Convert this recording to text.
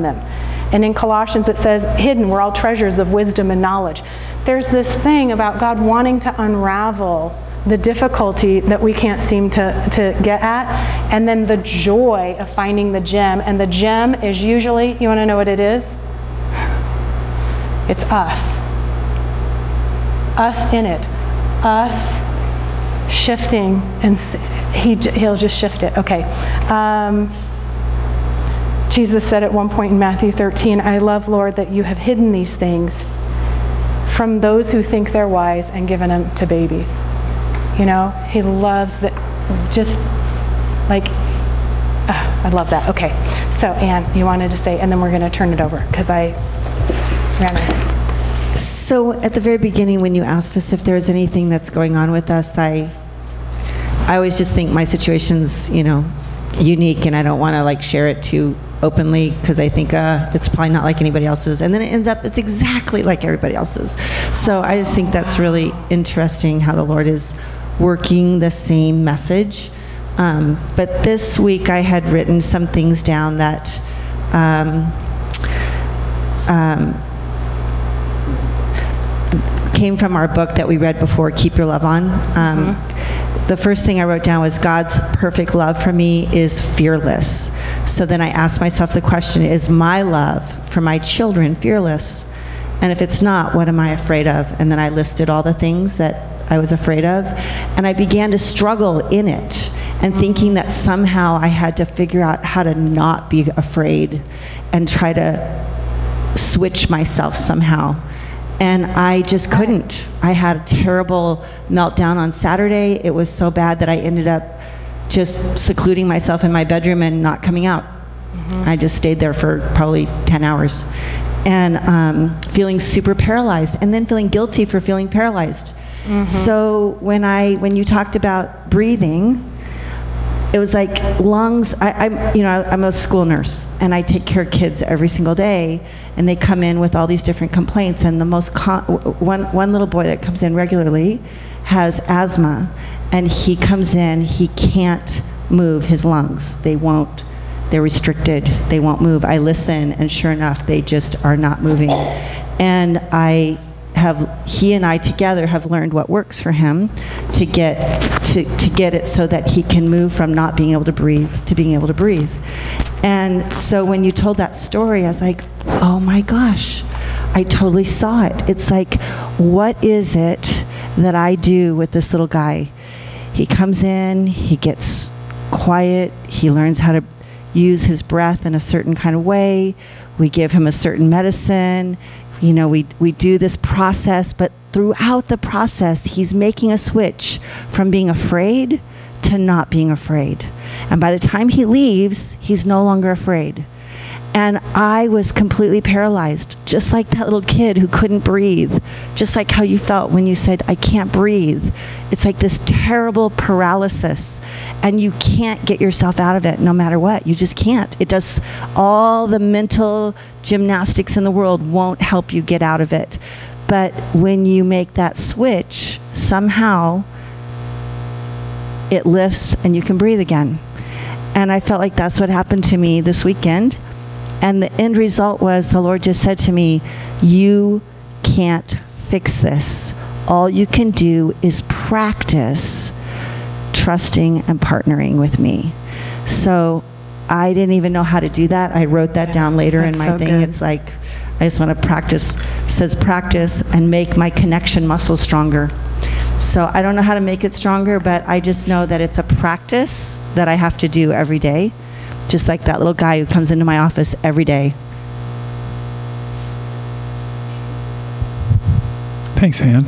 them. And in Colossians it says, hidden were all treasures of wisdom and knowledge. There's this thing about God wanting to unravel the difficulty that we can't seem to get at, and then the joy of finding the gem. And the gem is usually, you want to know what it is? It's us. Us in it. Us shifting, and he'll just shift it. Okay. Jesus said at one point in Matthew 13, I love, Lord, that you have hidden these things from those who think they're wise and given them to babies. You know, he loves that, just like, I love that. Okay, so Anne, you wanted to say, and then we're going to turn it over, because I ran out. So at the very beginning, when you asked us if there's anything that's going on with us, I always just think my situation's, you know, unique, and I don't want to like share it too openly, because I think it's probably not like anybody else's, and then it ends up it's exactly like everybody else's. So I just think that's really interesting how the Lord is working the same message. But this week I had written some things down that came from our book that we read before, Keep Your Love On. The first thing I wrote down was, God's perfect love for me is fearless. So then I asked myself the question, is my love for my children fearless? And if it's not, what am I afraid of? And then I listed all the things that I was afraid of, and I began to struggle in it, and thinking that somehow I had to figure out how to not be afraid and try to switch myself somehow. And I just couldn't. I had a terrible meltdown on Saturday. It was so bad that I ended up just secluding myself in my bedroom and not coming out. I just stayed there for probably 10 hours. And feeling super paralyzed, and then feeling guilty for feeling paralyzed. So when you talked about breathing, it was like lungs. I'm a school nurse, and I take care of kids every single day, and they come in with all these different complaints. And the most one little boy that comes in regularly has asthma, and he comes in, he can't move his lungs. They're restricted. They won't move. I listen, and sure enough, they just are not moving. And he and I together have learned what works for him to get it so that he can move from not being able to breathe to being able to breathe. And so when you told that story, I was like, oh my gosh, I totally saw it. It's like, what is it that I do with this little guy? He comes in, he gets quiet, he learns how to use his breath in a certain kind of way. We give him a certain medicine. You know, we do this process, but throughout the process, he's making a switch from being afraid to not being afraid. And by the time he leaves, he's no longer afraid. And I was completely paralyzed, just like that little kid who couldn't breathe, just like how you felt when you said, I can't breathe. It's like this terrible paralysis, and you can't get yourself out of it no matter what. You just can't. It does, all the mental gymnastics in the world won't help you get out of it. But when you make that switch, somehow it lifts and you can breathe again. And I felt like that's what happened to me this weekend. And the end result was, the Lord just said to me, you can't fix this. All you can do is practice trusting and partnering with me. So I didn't even know how to do that. I wrote that down later in my thing. Good. It's like, I just want to practice. It says practice and make my connection muscles stronger. So I don't know how to make it stronger, but I just know that it's a practice that I have to do every day. Just like that little guy who comes into my office every day. Thanks, Ann.